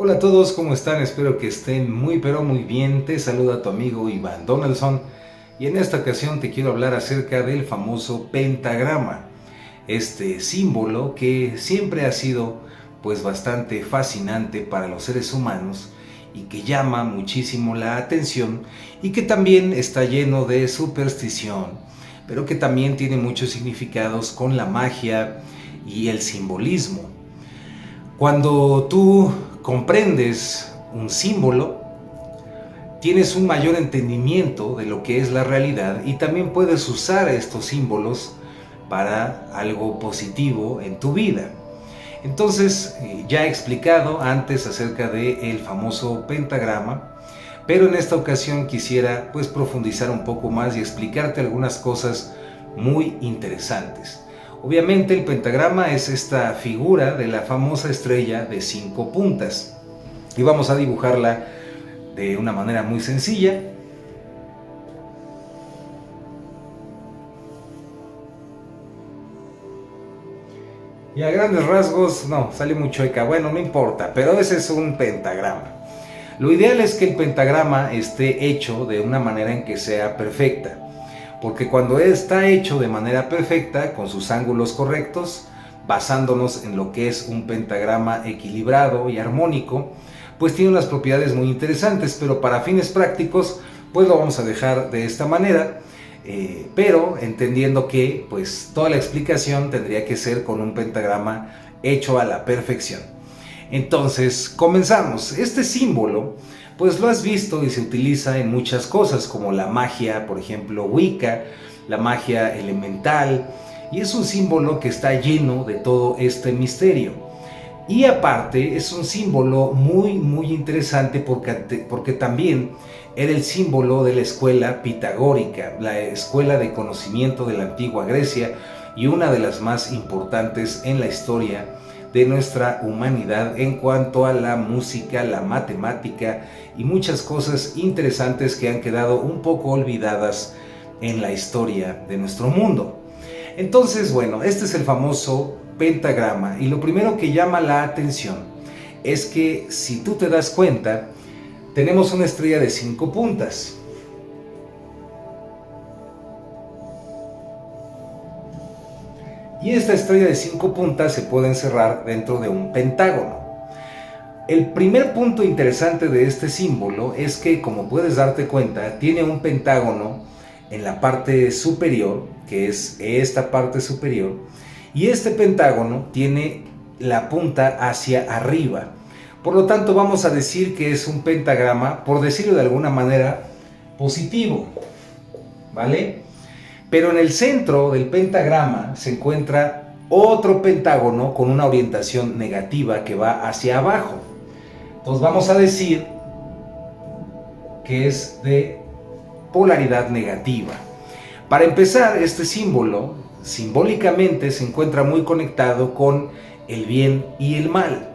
Hola a todos, ¿cómo están? Espero que estén muy pero muy bien. Te saluda tu amigo Iván Donaldson y en esta ocasión te quiero hablar acerca del famoso pentagrama. Este símbolo que siempre ha sido pues bastante fascinante para los seres humanos y que llama muchísimo la atención y que también está lleno de superstición, pero que también tiene muchos significados con la magia y el simbolismo. Cuando tú comprendes un símbolo, tienes un mayor entendimiento de lo que es la realidad y también puedes usar estos símbolos para algo positivo en tu vida. Entonces, ya he explicado antes acerca del famoso pentagrama, pero en esta ocasión quisiera pues profundizar un poco más y explicarte algunas cosas muy interesantes. Obviamente el pentagrama es esta figura de la famosa estrella de 5 puntas y vamos a dibujarla de una manera muy sencilla. Y a grandes rasgos, no, sale muy chueca, bueno, no importa, pero ese es un pentagrama. Lo ideal es que el pentagrama esté hecho de una manera en que sea perfecta, porque cuando está hecho de manera perfecta, con sus ángulos correctos, basándonos en lo que es un pentagrama equilibrado y armónico, pues tiene unas propiedades muy interesantes, pero para fines prácticos, pues lo vamos a dejar de esta manera, pero entendiendo que pues toda la explicación tendría que ser con un pentagrama hecho a la perfección. Entonces, comenzamos. Este símbolo, pues lo has visto y se utiliza en muchas cosas, como la magia, por ejemplo, Wicca, la magia elemental, y es un símbolo que está lleno de todo este misterio. Y aparte, es un símbolo muy interesante porque también era el símbolo de la escuela pitagórica, la escuela de conocimiento de la antigua Grecia y una de las más importantes en la historia de nuestra humanidad en cuanto a la música, la matemática y muchas cosas interesantes que han quedado un poco olvidadas en la historia de nuestro mundo. Entonces, bueno, este es el famoso pentagrama y lo primero que llama la atención es que si tú te das cuenta, tenemos una estrella de 5 puntas. Y esta estrella de 5 puntas se puede encerrar dentro de un pentágono. El primer punto interesante de este símbolo es que, como puedes darte cuenta, tiene un pentágono en la parte superior, que es esta parte superior, y este pentágono tiene la punta hacia arriba. Por lo tanto, vamos a decir que es un pentagrama, por decirlo de alguna manera, positivo, ¿vale? Pero en el centro del pentagrama se encuentra otro pentágono con una orientación negativa que va hacia abajo. Entonces vamos a decir que es de polaridad negativa. Para empezar, este símbolo simbólicamente se encuentra muy conectado con el bien y el mal.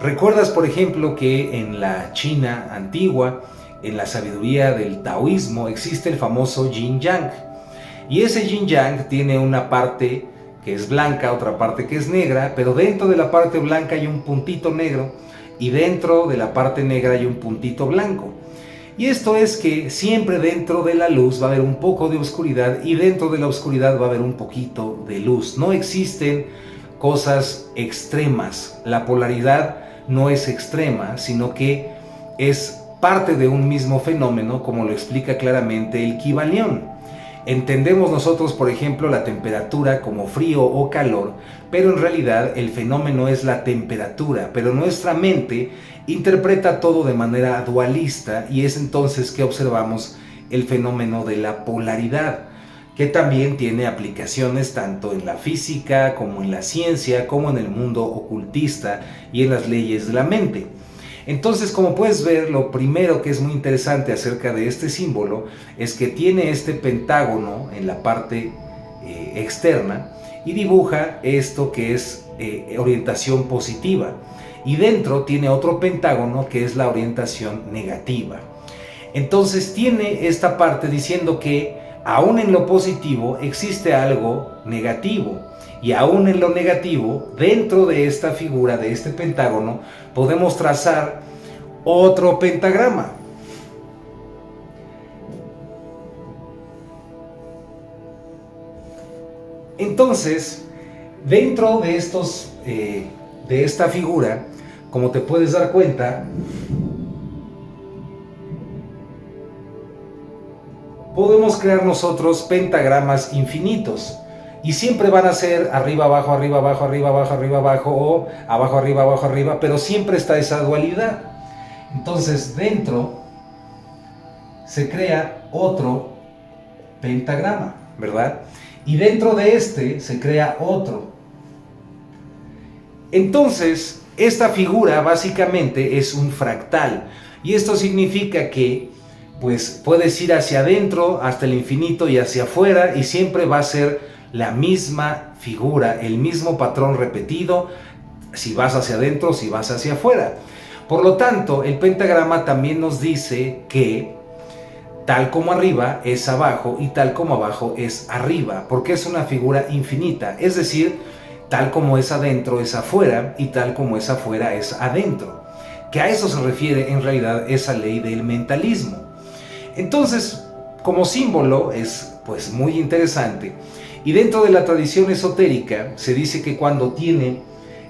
¿Recuerdas, por ejemplo, que en la China antigua, en la sabiduría del taoísmo, existe el famoso yin-yang? Y ese yin-yang tiene una parte que es blanca, otra parte que es negra, pero dentro de la parte blanca hay un puntito negro y dentro de la parte negra hay un puntito blanco. Y esto es que siempre dentro de la luz va a haber un poco de oscuridad y dentro de la oscuridad va a haber un poquito de luz. No existen cosas extremas. La polaridad no es extrema, sino que es parte de un mismo fenómeno, como lo explica claramente el Kybalión. Entendemos nosotros, por ejemplo, la temperatura como frío o calor, pero en realidad el fenómeno es la temperatura, pero nuestra mente interpreta todo de manera dualista y es entonces que observamos el fenómeno de la polaridad, que también tiene aplicaciones tanto en la física como en la ciencia, como en el mundo ocultista y en las leyes de la mente. Entonces, como puedes ver, lo primero que es muy interesante acerca de este símbolo es que tiene este pentágono en la parte externa y dibuja esto que es orientación positiva. Y dentro tiene otro pentágono que es la orientación negativa. Entonces tiene esta parte diciendo que aún en lo positivo existe algo negativo. Y aún en lo negativo, dentro de esta figura, de este pentágono, podemos trazar otro pentagrama. Entonces, dentro de de esta figura, como te puedes dar cuenta, podemos crear nosotros pentagramas infinitos. Y siempre van a ser arriba, abajo, arriba, abajo, arriba, abajo, arriba, abajo, o abajo, arriba, abajo, arriba, pero siempre está esa dualidad. Entonces, dentro se crea otro pentagrama, ¿verdad? Y dentro de este se crea otro. Entonces, esta figura básicamente es un fractal. Y esto significa que pues puedes ir hacia adentro, hasta el infinito y hacia afuera, y siempre va a ser la misma figura, el mismo patrón repetido, si vas hacia adentro, si vas hacia afuera. Por lo tanto, el pentagrama también nos dice que tal como arriba es abajo y tal como abajo es arriba, porque es una figura infinita, es decir, tal como es adentro es afuera y tal como es afuera es adentro, que a eso se refiere en realidad esa ley del mentalismo. Entonces, como símbolo es pues muy interesante. Y dentro de la tradición esotérica se dice que cuando tiene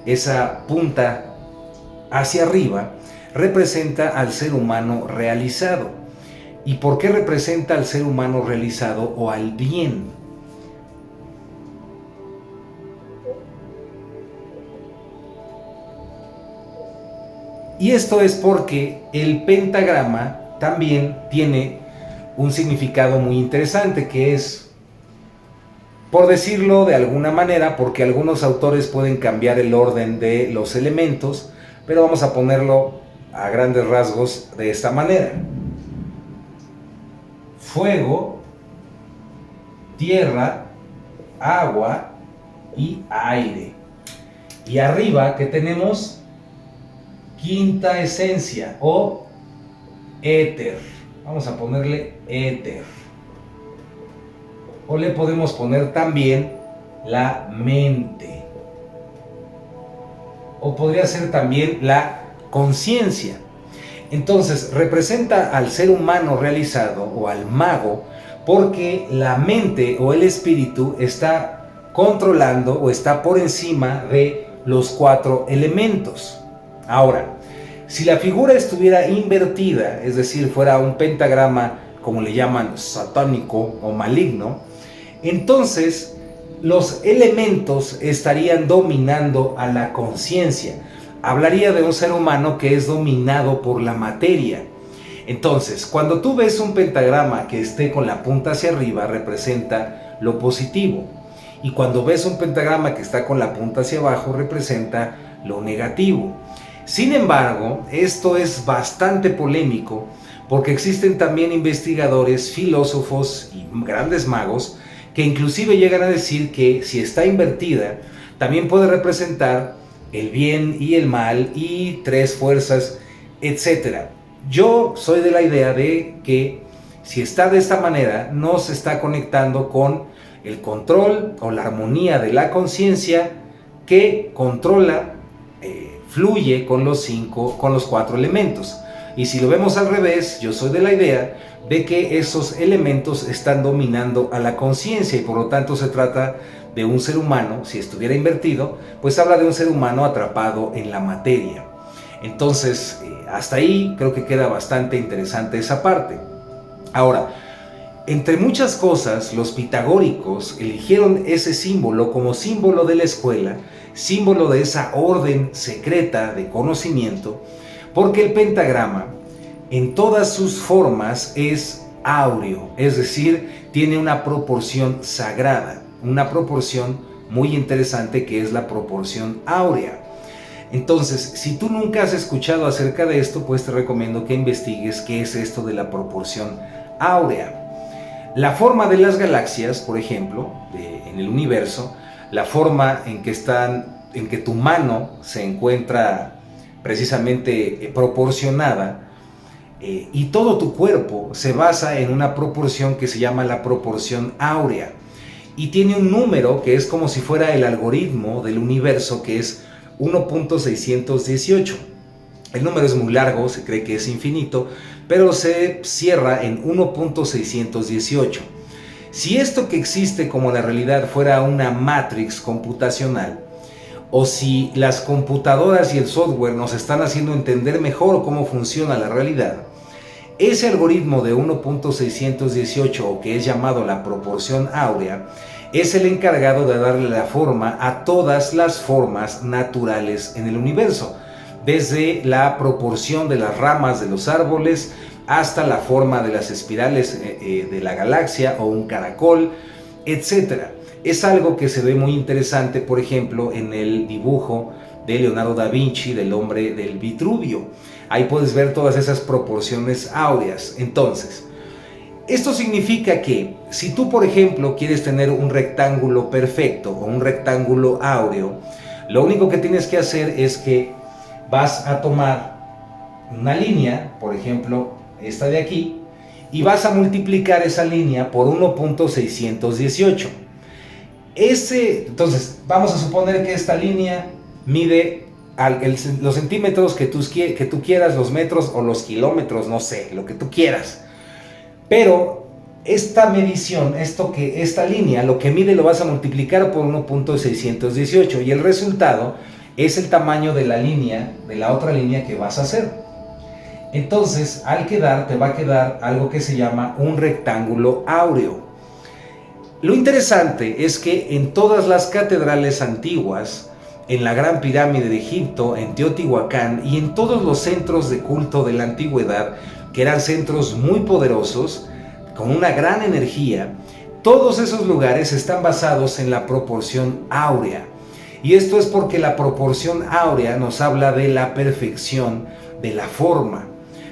esa punta hacia arriba, representa al ser humano realizado. ¿Y por qué representa al ser humano realizado o al bien? Y esto es porque el pentagrama también tiene un significado muy interesante, que es, por decirlo de alguna manera, porque algunos autores pueden cambiar el orden de los elementos, pero vamos a ponerlo a grandes rasgos de esta manera: fuego, tierra, agua y aire. Y arriba, ¿qué tenemos? Quinta esencia o éter. Vamos a ponerle éter. O le podemos poner también la mente. O podría ser también la conciencia. Entonces, representa al ser humano realizado o al mago, porque la mente o el espíritu está controlando o está por encima de los 4 elementos. Ahora, si la figura estuviera invertida, es decir, fuera un pentagrama, como le llaman, satánico o maligno, entonces los elementos estarían dominando a la conciencia. Hablaría de un ser humano que es dominado por la materia. Entonces, cuando tú ves un pentagrama que esté con la punta hacia arriba, representa lo positivo. Y cuando ves un pentagrama que está con la punta hacia abajo, representa lo negativo. Sin embargo, esto es bastante polémico, porque existen también investigadores, filósofos y grandes magos que inclusive llegan a decir que si está invertida, también puede representar el bien y el mal y 3 fuerzas, etc. Yo soy de la idea de que si está de esta manera, no se está conectando con el control o la armonía de la conciencia que controla, fluye con los 4 elementos. Y si lo vemos al revés, yo soy de la idea de que esos elementos están dominando a la conciencia y por lo tanto se trata de un ser humano. Si estuviera invertido, pues habla de un ser humano atrapado en la materia. Entonces, hasta ahí creo que queda bastante interesante esa parte. Ahora, entre muchas cosas, los pitagóricos eligieron ese símbolo como símbolo de la escuela, símbolo de esa orden secreta de conocimiento, porque el pentagrama en todas sus formas es áureo, es decir, tiene una proporción sagrada, una proporción muy interesante que es la proporción áurea. Entonces, si tú nunca has escuchado acerca de esto, pues te recomiendo que investigues qué es esto de la proporción áurea. La forma de las galaxias, por ejemplo, en el universo, la forma en que tu mano se encuentra precisamente proporcionada, y todo tu cuerpo se basa en una proporción que se llama la proporción áurea. y tiene un número que es como si fuera el algoritmo del universo, que es 1.618. El número es muy largo, se cree que es infinito, pero se cierra en 1.618. Si esto que existe como la realidad fuera una matrix computacional, o si las computadoras y el software nos están haciendo entender mejor cómo funciona la realidad, ese algoritmo de 1.618, o que es llamado la proporción áurea, es el encargado de darle la forma a todas las formas naturales en el universo, desde la proporción de las ramas de los árboles hasta la forma de las espirales de la galaxia o un caracol, etc. Es algo que se ve muy interesante, por ejemplo, en el dibujo de Leonardo da Vinci del hombre del Vitruvio. Ahí puedes ver todas esas proporciones áureas. Entonces, esto significa que si tú, por ejemplo, quieres tener un rectángulo perfecto o un rectángulo áureo, lo único que tienes que hacer es que vas a tomar una línea, por ejemplo, esta de aquí, y vas a multiplicar esa línea por 1.618. Entonces, vamos a suponer que esta línea mide los centímetros que tú quieras, los metros o los kilómetros, no sé, lo que tú quieras. Pero esta medición, esta línea, lo que mide lo vas a multiplicar por 1.618 y el resultado es el tamaño de la línea, de la otra línea que vas a hacer. Entonces, te va a quedar algo que se llama un rectángulo áureo. Lo interesante es que en todas las catedrales antiguas, en la Gran Pirámide de Egipto, en Teotihuacán y en todos los centros de culto de la antigüedad, que eran centros muy poderosos, con una gran energía, todos esos lugares están basados en la proporción áurea. Y esto es porque la proporción áurea nos habla de la perfección de la forma.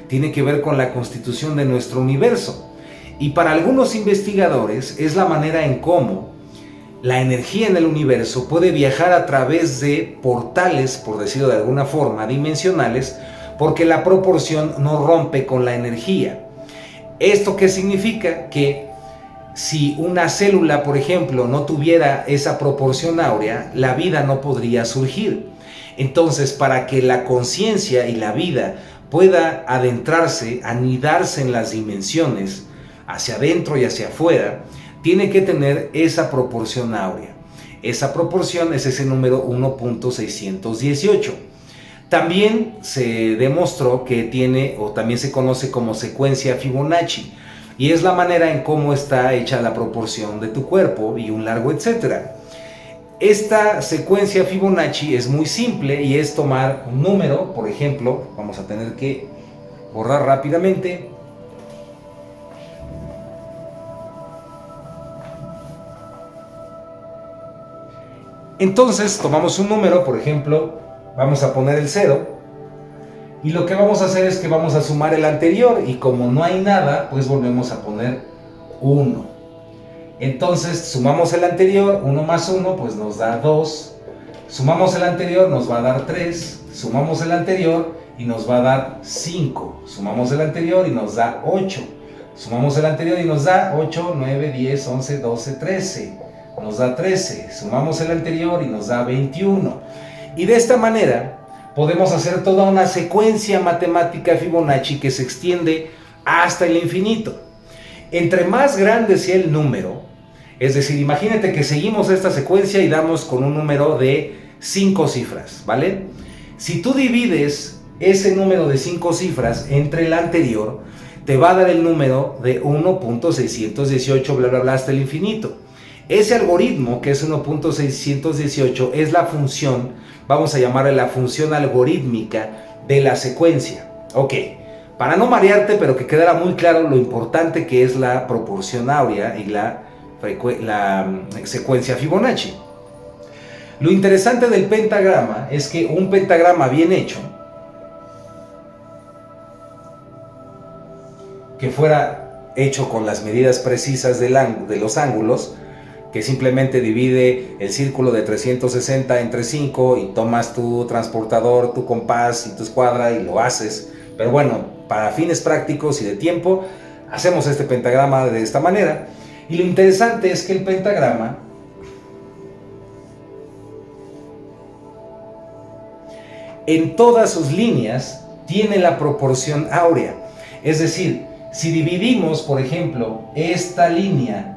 Tiene que ver con la constitución de nuestro universo. Y para algunos investigadores es la manera en cómo la energía en el universo puede viajar a través de portales, por decirlo de alguna forma, dimensionales, porque la proporción no rompe con la energía. ¿Esto qué significa? Que si una célula, por ejemplo, no tuviera esa proporción áurea, la vida no podría surgir. Entonces, para que la conciencia y la vida pueda adentrarse, anidarse en las dimensiones, hacia adentro y hacia afuera, tiene que tener esa proporción áurea. Esa proporción es ese número 1.618. También se demostró que tiene, o también se conoce como secuencia Fibonacci, y es la manera en cómo está hecha la proporción de tu cuerpo y un largo etcétera. Esta secuencia Fibonacci es muy simple y es tomar un número, por ejemplo, vamos a tener que borrar rápidamente. Entonces tomamos un número, por ejemplo, vamos a poner el 0 y lo que vamos a hacer es que vamos a sumar el anterior y como no hay nada, pues volvemos a poner 1. Entonces sumamos el anterior, 1 más 1 pues nos da 2, sumamos el anterior nos va a dar 3, sumamos el anterior y nos va a dar 5, sumamos el anterior y nos da 8, sumamos el anterior y nos da 8, 9, 10, 11, 12, 13, nos da 13, sumamos el anterior y nos da 21. Y de esta manera podemos hacer toda una secuencia matemática Fibonacci que se extiende hasta el infinito. Entre más grande sea el número, es decir, imagínate que seguimos esta secuencia y damos con un número de 5 cifras, ¿vale? Si tú divides ese número de 5 cifras entre el anterior, te va a dar el número de 1.618, bla, bla, bla, hasta el infinito. Ese algoritmo, que es 1.618, es la función, vamos a llamarle la función algorítmica de la secuencia. Ok, para no marearte, pero que quedara muy claro lo importante que es la proporción áurea y la secuencia Fibonacci. Lo interesante del pentagrama es que un pentagrama bien hecho, que fuera hecho con las medidas precisas de los ángulos, que simplemente divide el círculo de 360 entre 5 y tomas tu transportador, tu compás y tu escuadra y lo haces. Pero bueno, para fines prácticos y de tiempo, hacemos este pentagrama de esta manera. Y lo interesante es que el pentagrama en todas sus líneas tiene la proporción áurea. Es decir, si dividimos, por ejemplo, esta línea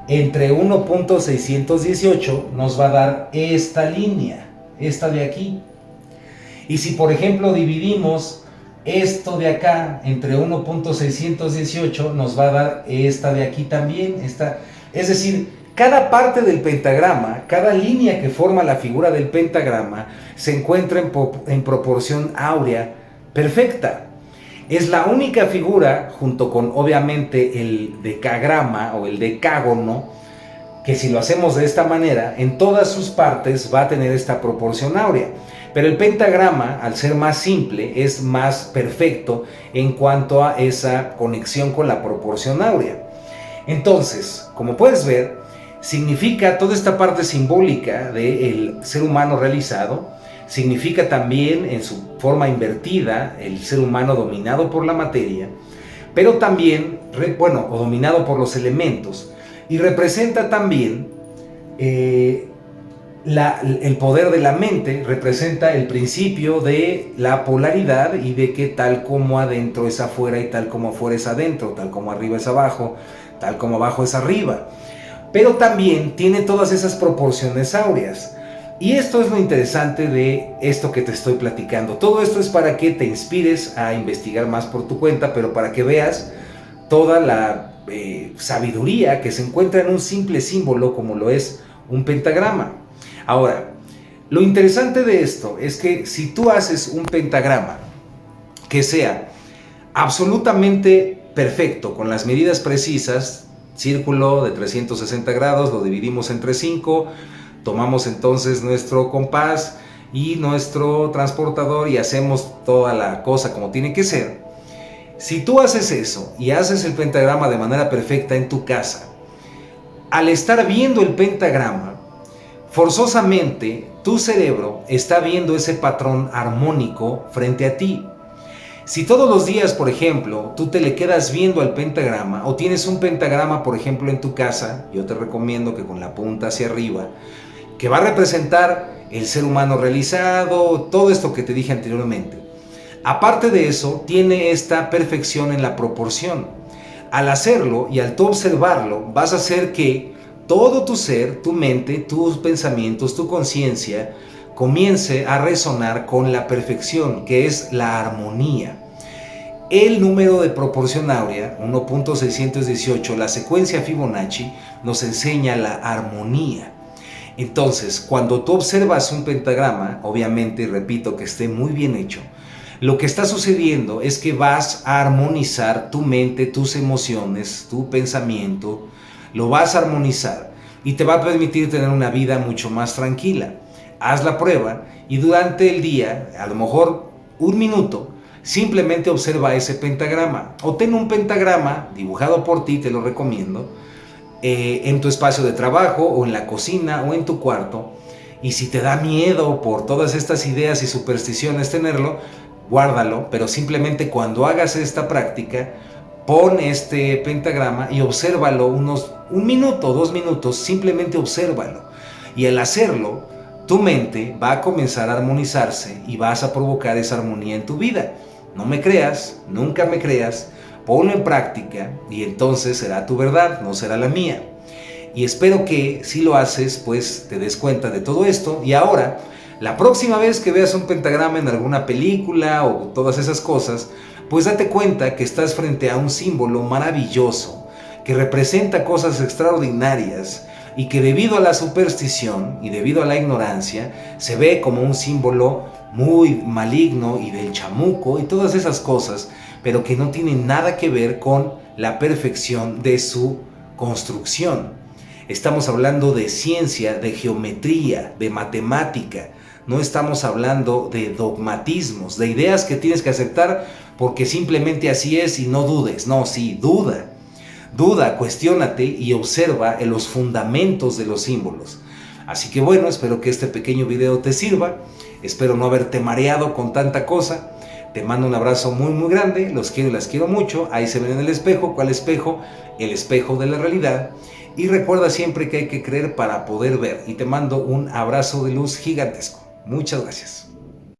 entre 1.618, nos va a dar esta línea, esta de aquí. Y si, por ejemplo, dividimos esto de acá entre 1.618, nos va a dar esta de aquí también. Es decir, cada parte del pentagrama, cada línea que forma la figura del pentagrama, se encuentra en proporción áurea perfecta. Es la única figura, junto con obviamente el decagrama o el decágono, que si lo hacemos de esta manera, en todas sus partes va a tener esta proporción áurea. Pero el pentagrama, al ser más simple, es más perfecto en cuanto a esa conexión con la proporción áurea. Entonces, como puedes ver, significa toda esta parte simbólica del ser humano realizado. Significa también en su forma invertida el ser humano dominado por la materia, pero también, o dominado por los elementos, y representa también el poder de la mente, representa el principio de la polaridad y de que tal como adentro es afuera y tal como afuera es adentro, tal como arriba es abajo, tal como abajo es arriba, pero también tiene todas esas proporciones áureas. Y esto es lo interesante de esto que te estoy platicando. Todo esto es para que te inspires a investigar más por tu cuenta, pero para que veas toda la sabiduría que se encuentra en un simple símbolo como lo es un pentagrama. Ahora, lo interesante de esto es que si tú haces un pentagrama que sea absolutamente perfecto, con las medidas precisas, círculo de 360 grados, lo dividimos entre 5, tomamos entonces nuestro compás y nuestro transportador y hacemos toda la cosa como tiene que ser. Si tú haces eso y haces el pentagrama de manera perfecta en tu casa, al estar viendo el pentagrama, forzosamente tu cerebro está viendo ese patrón armónico frente a ti. Si todos los días, por ejemplo, tú te le quedas viendo al pentagrama o tienes un pentagrama, por ejemplo, en tu casa, yo te recomiendo que con la punta hacia arriba, que va a representar el ser humano realizado, todo esto que te dije anteriormente. Aparte de eso, tiene esta perfección en la proporción. Al hacerlo y al tú observarlo, vas a hacer que todo tu ser, tu mente, tus pensamientos, tu conciencia, comience a resonar con la perfección, que es la armonía. El número de proporción áurea, 1.618, la secuencia Fibonacci, nos enseña la armonía. Entonces, cuando tú observas un pentagrama, obviamente, repito, que esté muy bien hecho, lo que está sucediendo es que vas a armonizar tu mente, tus emociones, tu pensamiento, lo vas a armonizar y te va a permitir tener una vida mucho más tranquila. Haz la prueba y durante el día, a lo mejor un minuto, simplemente observa ese pentagrama o ten un pentagrama dibujado por ti, te lo recomiendo, en tu espacio de trabajo o en la cocina o en tu cuarto. Y si te da miedo por todas estas ideas y supersticiones tenerlo, guárdalo, pero simplemente cuando hagas esta práctica, pon este pentagrama y obsérvalo un minuto, 2 minutos, simplemente obsérvalo. Y al hacerlo, tu mente va a comenzar a armonizarse y vas a provocar esa armonía en tu vida. No me creas, nunca me creas, ponlo en práctica y entonces será tu verdad, no será la mía. Y espero que si lo haces, pues te des cuenta de todo esto. Y ahora, la próxima vez que veas un pentagrama en alguna película o todas esas cosas, pues date cuenta que estás frente a un símbolo maravilloso, que representa cosas extraordinarias y que debido a la superstición y debido a la ignorancia, se ve como un símbolo muy maligno y del chamuco y todas esas cosas, pero que no tienen nada que ver con la perfección de su construcción. Estamos hablando de ciencia, de geometría, de matemática. No estamos hablando de dogmatismos, de ideas que tienes que aceptar porque simplemente así es y no dudes. No, sí, duda. Duda, cuestiónate y observa en los fundamentos de los símbolos. Así que bueno, espero que este pequeño video te sirva. Espero no haberte mareado con tanta cosa. Te mando un abrazo muy muy grande. Los quiero y las quiero mucho. Ahí se ven en el espejo. ¿Cuál espejo? El espejo de la realidad. Y recuerda siempre que hay que creer para poder ver. Y te mando un abrazo de luz gigantesco. Muchas gracias.